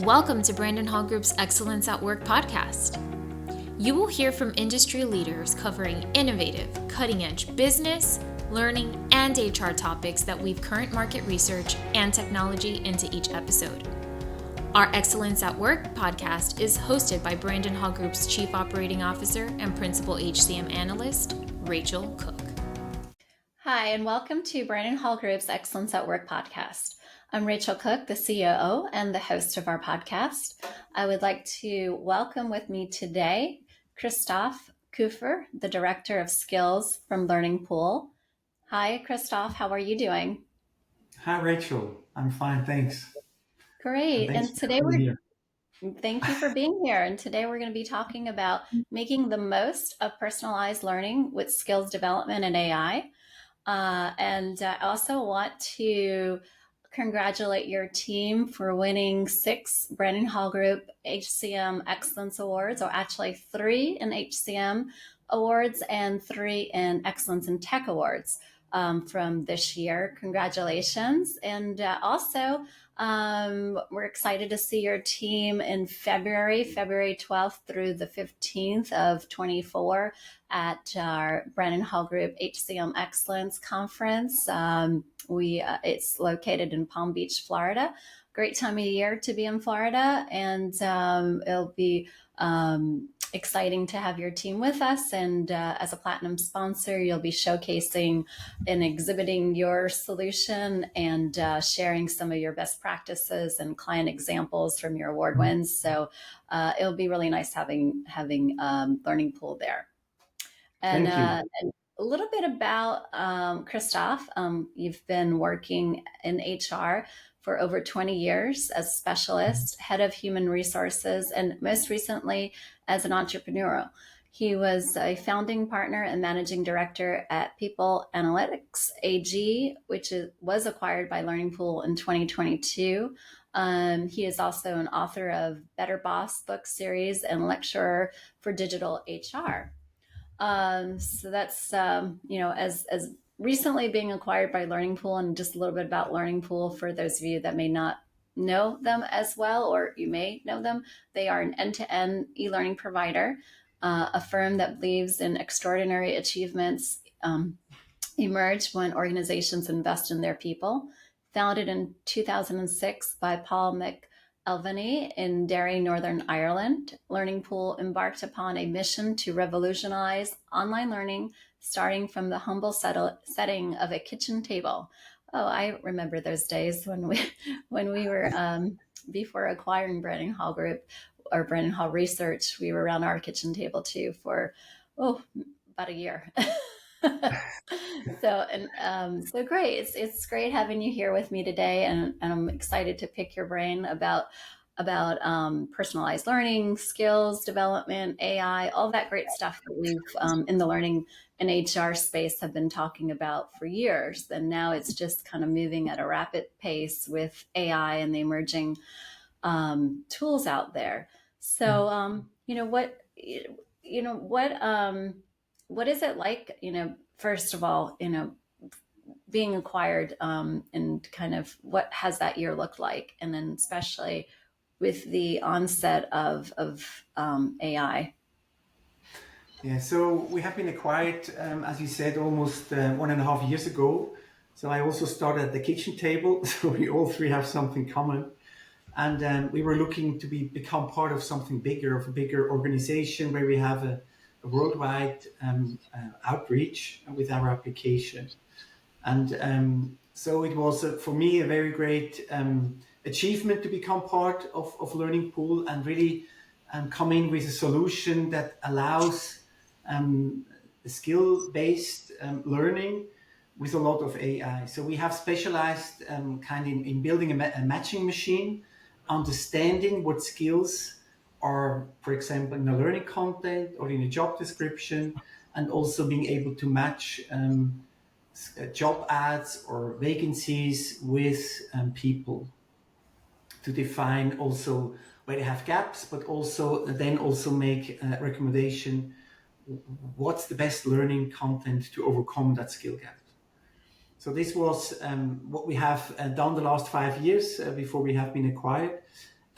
Welcome to Brandon Hall Group's Excellence at Work podcast. You will hear from industry leaders covering innovative, cutting-edge business, learning, and HR topics that weave current market research and technology into each episode. Our Excellence at Work podcast is hosted by Brandon Hall Group's Chief Operating Officer and Principal HCM Analyst, Rachel Cook. Hi, and welcome to Brandon Hall Group's Excellence at Work podcast. I'm Rachel Cook, the COO and the host of our podcast. I would like to welcome with me today Christoph Kufer, the Director of Skills from Learning Pool. Hi, Christoph. How are you doing? Hi, Rachel. I'm fine, thanks. Great. And today Thank you for being here. And today we're going to be talking about making the most of personalized learning with skills development and AI. And I also want to congratulate your team for winning 6 Brandon Hall Group HCM Excellence Awards, or actually 3 in HCM Awards and 3 in Excellence in Tech Awards from this year. Congratulations. And we're excited to see your team in February 12th through the 15th of 24 at our Brandon Hall Group HCM Excellence Conference. It's located in Palm Beach, Florida. Great time of year to be in Florida, and it'll be exciting to have your team with us. And as a platinum sponsor, you'll be showcasing and exhibiting your solution and sharing some of your best practices and client examples from your award wins. So it'll be really nice having Learning Pool there. And a little bit about Christoph. You've been working in HR for over 20 years as a specialist, head of human resources, and most recently as an entrepreneur. He was a founding partner and managing director at People Analytics AG, which was acquired by Learning Pool in 2022. He is also an author of Better Boss book series and lecturer for digital HR. So that's, as recently being acquired by Learning Pool, and just a little bit about Learning Pool for those of you that may not know them as well, or you may know them. They are an end-to-end e-learning provider, a firm that believes in extraordinary achievements emerge when organizations invest in their people. Founded in 2006 by Paul McElveny in Derry, Northern Ireland, Learning Pool embarked upon a mission to revolutionize online learning, starting from the humble setting of a kitchen table. Oh, I remember those days when we were before acquiring Brandon Hall Group or Brandon Hall Research. We were around our kitchen table too for about a year. So great. It's great having you here with me today, and I'm excited to pick your brain about personalized learning, skills development, AI, all that great stuff that we've in the learning and HR space have been talking about for years. And now it's just kind of moving at a rapid pace with AI and the emerging tools out there. So, what is it like, first of all, being acquired and kind of what has that year looked like? And then especially with the onset of AI. Yeah, so we have been acquired, as you said, almost 1.5 years ago. So I also started at the kitchen table. So we all three have something common. And we were looking to become part of something bigger, of a bigger organization where we have a worldwide outreach with our application. And so it was, for me, a very great achievement to become part of Learning Pool and really come in with a solution that allows skill-based learning with a lot of AI. So we have specialized in building a matching machine, understanding what skills are, for example, in a learning content or in a job description, and also being able to match job ads or vacancies with people to define also where they have gaps, but also make a recommendation what's the best learning content to overcome that skill gap. So this was what we have done the last 5 years before we have been acquired.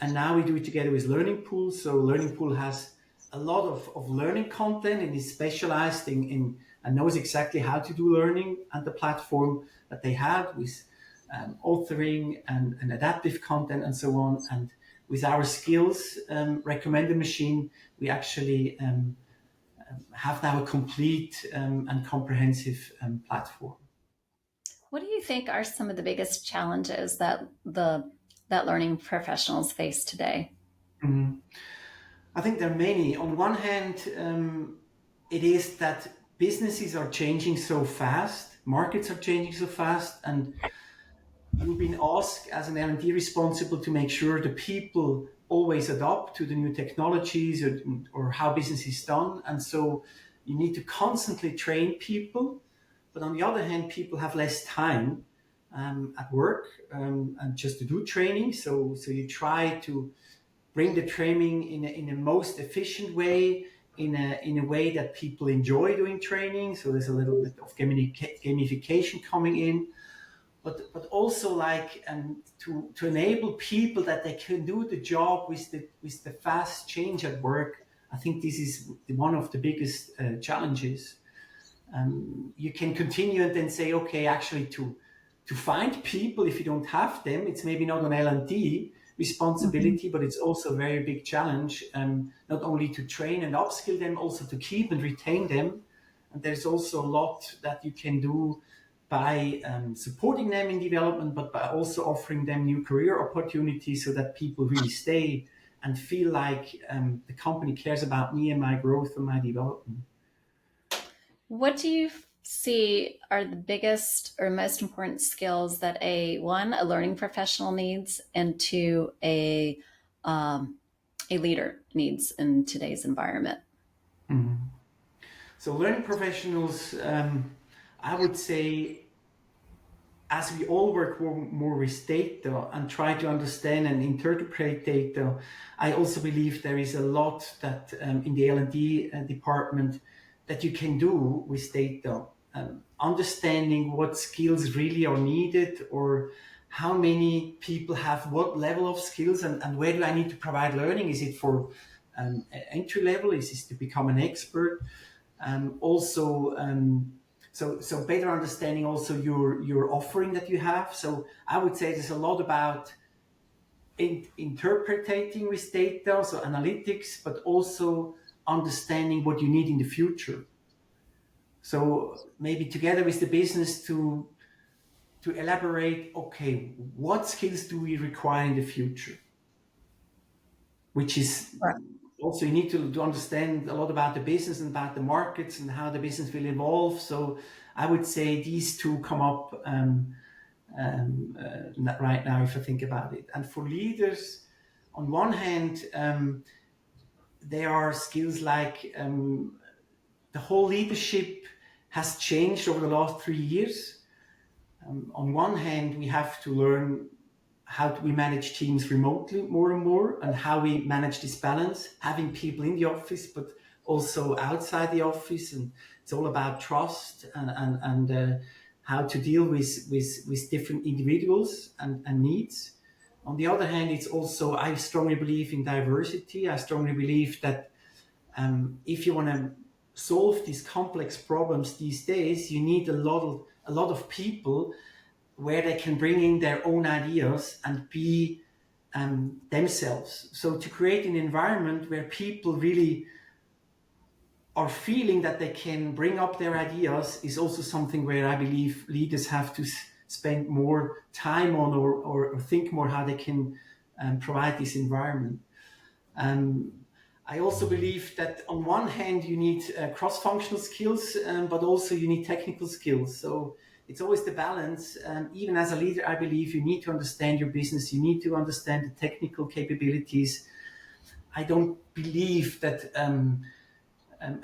And now we do it together with Learning Pool. So Learning Pool has a lot of learning content and is specialized in and knows exactly how to do learning, and the platform that they have with authoring and adaptive content and so on. And with our skills recommender machine, we actually have now a complete and comprehensive platform. What do you think are some of the biggest challenges that learning professionals face today? Mhm. I think there are many. On one hand, it is that businesses are changing so fast, markets are changing so fast, and you've been asked as an L&D responsible to make sure the people always adapt to the new technologies or how business is done. And so you need to constantly train people. But on the other hand, people have less time at work and just to do training. So you try to bring the training in a most efficient way, in a way that people enjoy doing training. So there's a little bit of gamification coming in, but also like to enable people that they can do the job with the fast change at work. I think this is one of the biggest challenges. You can continue and then say, okay, actually to find people, if you don't have them, it's maybe not an L&D responsibility, but it's also a very big challenge. Not only to train and upskill them, also to keep and retain them. And there's also a lot that you can do by supporting them in development, but by also offering them new career opportunities so that people really stay and feel like the company cares about me and my growth and my development. What do you see are the biggest or most important skills that a learning professional needs, and two, a leader needs in today's environment? Mhm. So learning professionals, I would say, as we all work more with data and try to understand and interpret data, I also believe there is a lot that in the L&D department that you can do with data. Understanding what skills really are needed, or how many people have what level of skills, and where do I need to provide learning? Is it for entry level? Is this to become an expert? Also, so better understanding also your offering that you have. So I would say there's a lot about interpreting with data, so analytics, but also understanding what you need in the future. So maybe together with the business to elaborate, okay, what skills do we require in the future? Which is Right. also, you need to understand a lot about the business and about the markets and how the business will evolve. So I would say these two come up right now if I think about it. And for leaders, on one hand, there are skills like the whole leadership has changed over the last 3 years. On one hand, we have to learn how do we manage teams remotely more and more, and how we manage this balance, having people in the office, but also outside the office. And it's all about trust and how to deal with different individuals and needs. On the other hand, it's also, I strongly believe in diversity. I strongly believe that if you want to solve these complex problems these days, you need a lot of people where they can bring in their own ideas and be themselves. So to create an environment where people really are feeling that they can bring up their ideas is also something where I believe leaders have to spend more time on, or think more how they can provide this environment. Um, I also believe that on one hand you need cross-functional skills, but also you need technical skills. So it's always the balance. Even as a leader, I believe you need to understand your business. You need to understand the technical capabilities. I don't believe that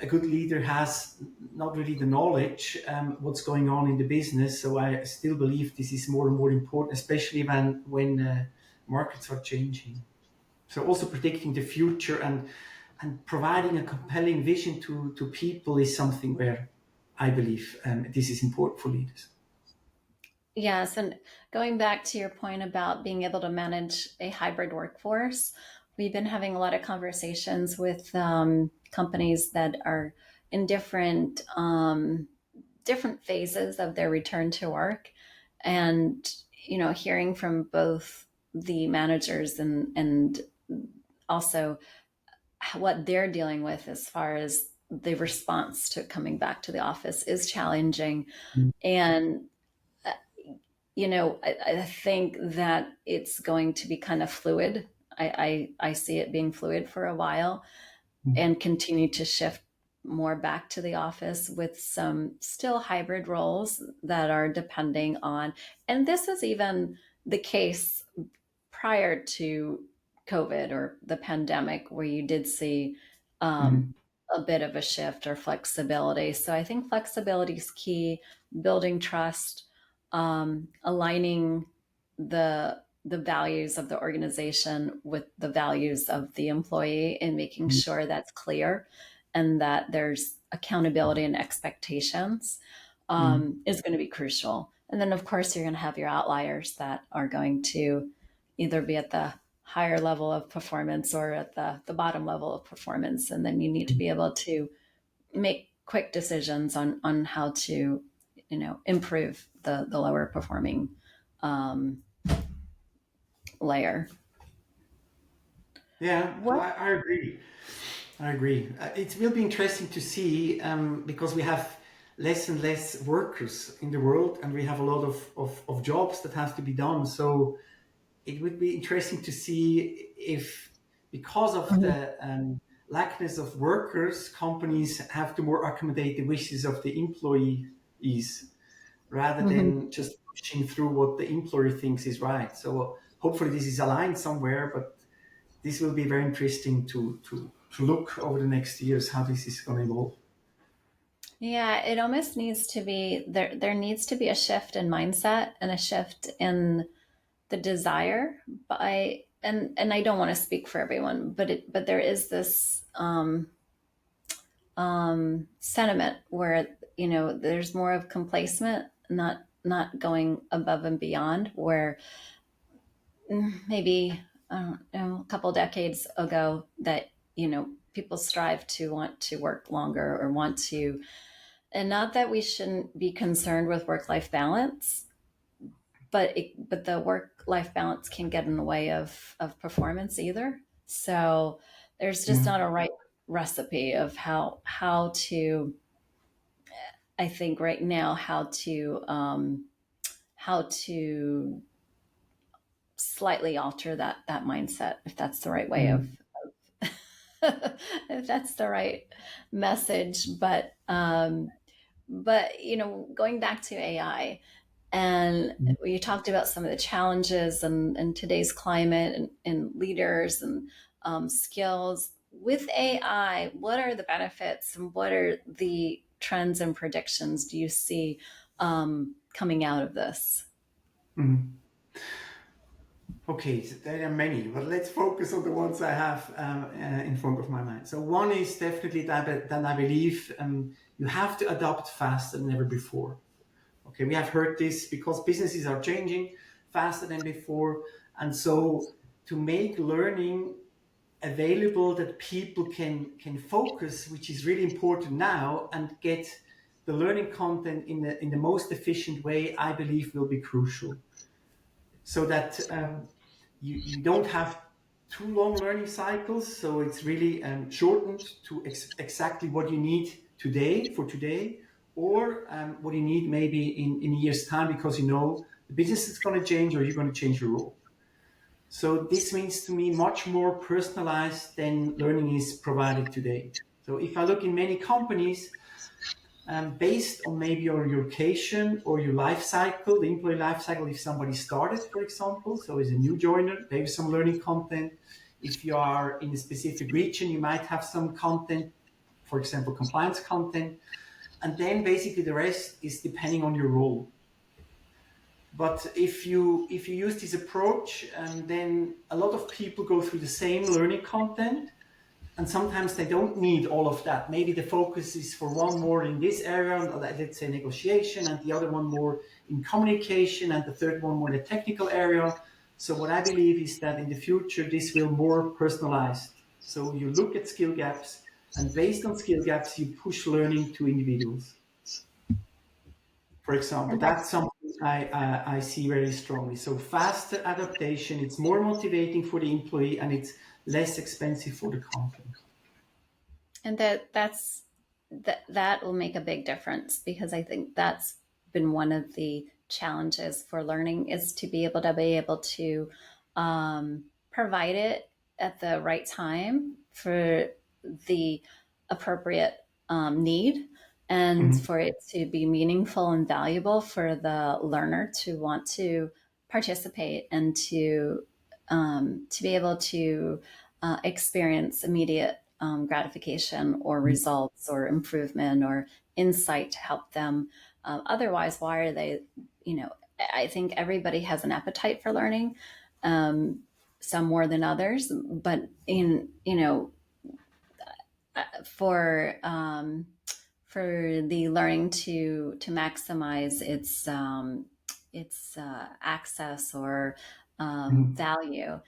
a good leader has not really the knowledge what's going on in the business. So I still believe this is more and more important, especially when markets are changing. So also predicting the future and providing a compelling vision to people is something where I believe this is important for leaders. Yes, and going back to your point about being able to manage a hybrid workforce, we've been having a lot of conversations with companies that are in different phases of their return to work, and hearing from both the managers and also what they're dealing with as far as the response to coming back to the office is challenging. And I think that it's going to be kind of fluid. I see it being fluid for a while and continue to shift more back to the office with some still hybrid roles that are depending on, and this is even the case prior to COVID or the pandemic, where you did see Mhm. a bit of a shift or flexibility. So I think flexibility is key, building trust, aligning the values of the organization with the values of the employee and making sure that's clear and that there's accountability and expectations Mhm. is going to be crucial. And then, of course, you're going to have your outliers that are going to either be at the higher level of performance or at the bottom level of performance. And then you need to be able to make quick decisions on how to, improve the lower performing um, layer. Yeah, What? I agree. I agree. It will be interesting to see because we have less and less workers in the world, and we have a lot of jobs that have to be done. So it would be interesting to see if, because of Mhm. the lackness of workers, companies have to more accommodate the wishes of the employees rather Mhm. than just pushing through what the employer thinks is right. So hopefully this is aligned somewhere, but this will be very interesting to look over the next years how this is going to evolve. Yeah, it almost needs to be there. There needs to be a shift in mindset and a shift in the desire by, and I don't want to speak for everyone, but there is this sentiment where there's more of complacement, not going above and beyond. Where maybe I don't know, a couple decades ago, that people strive to want to work longer or want to, and not that we shouldn't be concerned with work life balance, but the work life balance can get in the way of performance either. So there's just Yeah. not a right recipe of how to, I think right now, how to slightly alter that mindset, if that's the right way of Mm. if that's the right message. But going back to AI, and you talked about some of the challenges and today's climate and leaders and skills with AI. What are the benefits and what are the trends and predictions do you see coming out of this? Mm. Okay, so there are many, but let's focus on the ones I have in front of my mind. So one is definitely that I believe you have to adapt faster than ever before. Okay, we have heard this because businesses are changing faster than before, and so to make learning available that people can focus, which is really important now, and get the learning content in the most efficient way, I believe will be crucial. So that you don't have too long learning cycles. So it's really shortened to exactly what you need today for today, or what you need maybe in a year's time because the business is going to change or you're going to change your role. So this means to me much more personalized than learning is provided today. So if I look in many companies, based on maybe your location or your life cycle, the employee life cycle, if somebody started, for example, so as a new joiner, maybe some learning content. If you are in a specific region, you might have some content, for example, compliance content. And then basically the rest is depending on your role. But if you use this approach, then a lot of people go through the same learning content, and sometimes they don't need all of that. Maybe the focus is for one more in this area, let's say negotiation, and the other one more in communication, and the third one more in the technical area. So what I believe is that in the future, this will more personalized. So you look at skill gaps, and based on skill gaps, you push learning to individuals. For example, And that's that's something I see very strongly. So faster adaptation, it's more motivating for the employee, and it's less expensive for the company. and that will make a big difference, because I think that's been one of the challenges for learning, is to be able to provide it at the right time for the appropriate need, and Mhm. for it to be meaningful and valuable for the learner to want to participate, and to be able to experience immediate gratification or results or improvement or insight to help them. Otherwise, why are they, you know, I think everybody has an appetite for learning, some more than others, but for for the learning to maximize its access or Mhm. value,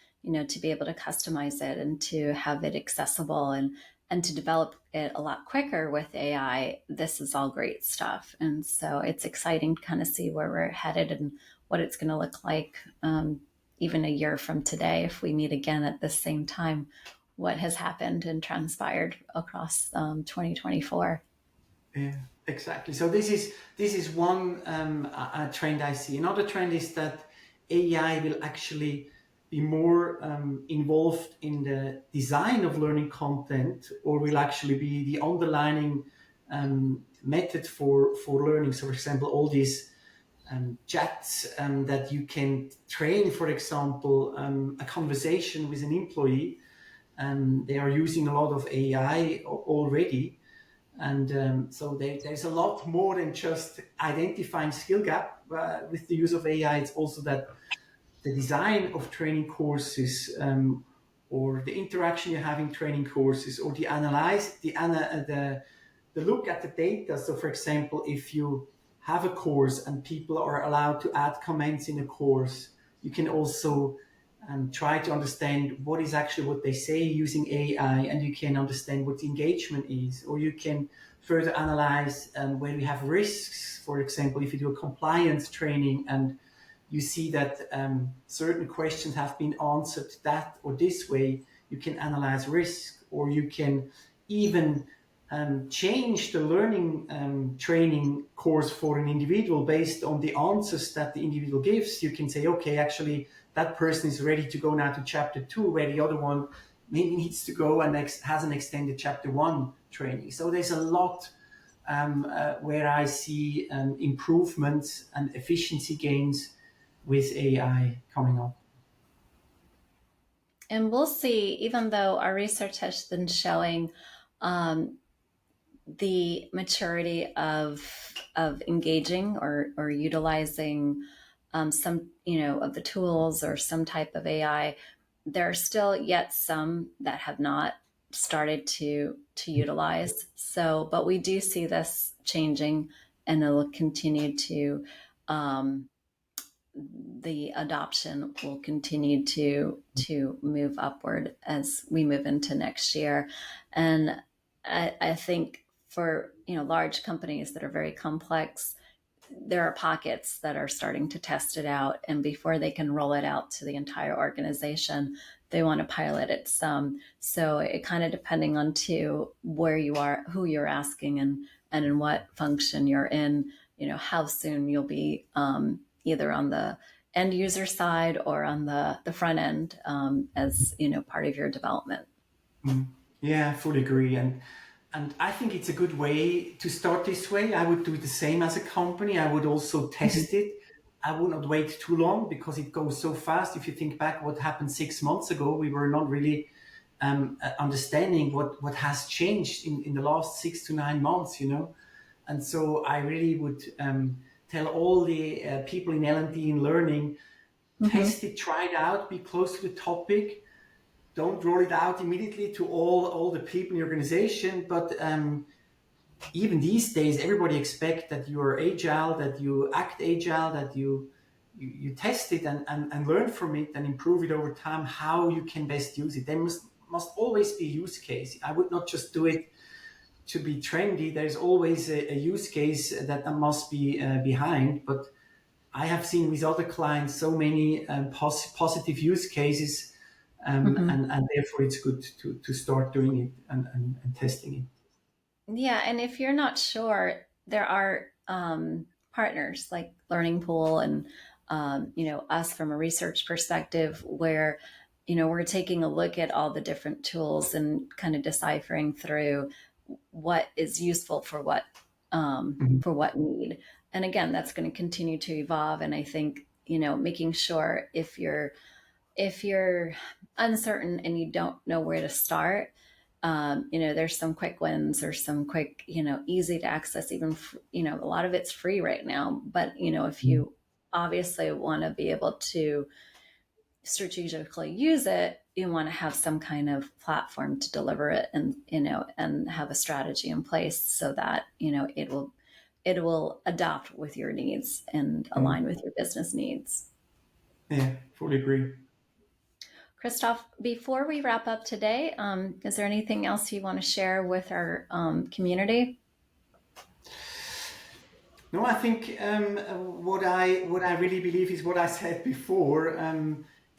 to be able to customize it and to have it accessible, and to develop it a lot quicker with AI. This is all great stuff, and so it's exciting to kind of see where we're headed and what it's going to look like, even a year from today, if we meet again at the same time, what has happened and transpired across 2024. Yeah, exactly. So this is one trend I see. Another trend is that AI will actually be more involved in the design of learning content, or will actually be the underlining method for learning. So, for example, all these chats that you can train, for example, a conversation with an employee. They are using a lot of AI already, and so there's a lot more than just identifying skill gap with the use of AI. It's also that the design of training courses, or the interaction you have in training courses, or the analyze the look at the data. So, for example, if you have a course and people are allowed to add comments in a course, you can also try to understand what is actually what they say using AI, and you can understand what the engagement is, or you can further analyze where we have risks. For example, if you do a compliance training and you see that certain questions have been answered that or this way, you can analyze risk, or you can even change the learning training course for an individual based on the answers that the individual gives. You can say, okay, actually, that person is ready to go now to chapter 2, where the other one maybe needs to go and has an extended chapter 1 training. So there's a lot where I see improvements and efficiency gains with AI coming up. And we'll see, even though our research has been showing um, the maturity of engaging or utilizing some, of the tools or some type of AI, there are still yet some that have not started to utilize. So, but we do see this changing, and it'll continue to the adoption will continue to move upward as we move into next year. And I think for large companies that are very complex, there are pockets that are starting to test it out, and before they can roll it out to the entire organization, they want to pilot it some. So it kind of depending on where you are, who you're asking, and in what function you're in, how soon you'll be either on the end user side or on the front end, as part of your development. Mm. Yeah, I fully agree. And I think it's a good way to start this way. I would do the same as a company. I would also Mhm. test it. I would not wait too long because it goes so fast. If you think back what happened 6 months ago, we were not really understanding what has changed in the last 6 to 9 months. And so I really would tell all the people in L&D in learning, Mhm. test it, try it out, be close to the topic, don't roll it out immediately to all the people in the organization, but even these days, everybody expects that you are agile, that you act agile, that you test it and learn from it and improve it over time, how you can best use it. There must always be a use case. I would not just do it to be trendy. There's always a use case that must be behind. But I have seen with other clients so many positive use cases, and therefore it's good to start doing it and testing it. Yeah, and if you're not sure, there are partners like Learning Pool and us from a research perspective, where we're taking a look at all the different tools and kind of deciphering through what is useful Mhm. for what need. And again, that's going to continue to evolve. And I think making sure if you're uncertain and you don't know where to start, there's some quick wins or some quick, easy to access, even, a lot of it's free right now. But, if you obviously want to be able to strategically use it, you want to have some kind of platform to deliver it and, and have a strategy in place so that, it will adapt with your needs and align Mhm. with your business needs. Yeah, fully agree. Christoph, before we wrap up today, is there anything else you want to share with our community? No, I think what I really believe is what I said before.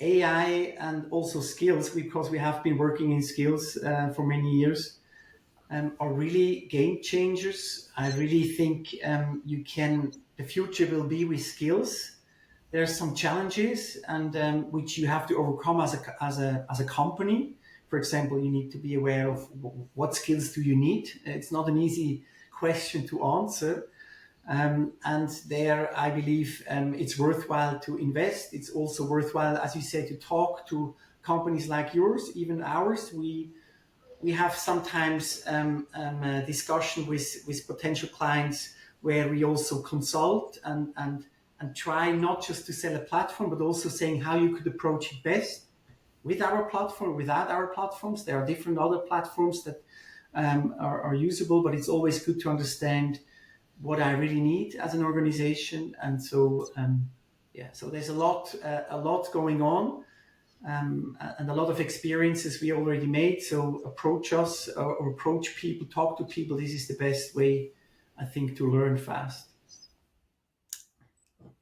AI and also skills, because we have been working in skills for many years, are really game changers. I really think the future will be with skills. There's some challenges and which you have to overcome as a company. For example, you need to be aware of what skills do you need. It's not an easy question to answer. And there, I believe it's worthwhile to invest. It's also worthwhile, as you say, to talk to companies like yours, even ours. We have sometimes a discussion with potential clients where we also consult and try not just to sell a platform, but also saying how you could approach it best with our platform, without our platforms. There are different other platforms that are usable, but it's always good to understand what I really need as an organization. And so, yeah, so there's a lot going on, and a lot of experiences we already made. So approach us or approach people, talk to people. This is the best way, I think, to learn fast.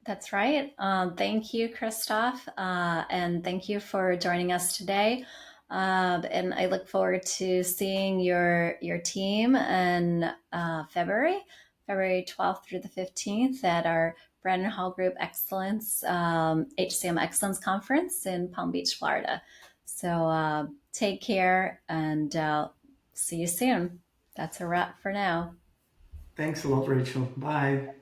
That's right. Thank you, Christoph, and thank you for joining us today. And I look forward to seeing your team in February 12th through the 15th at our Brandon Hall Group Excellence HCM Excellence Conference in Palm Beach, Florida. So take care and see you soon. That's a wrap for now. Thanks a lot, Rachel. Bye.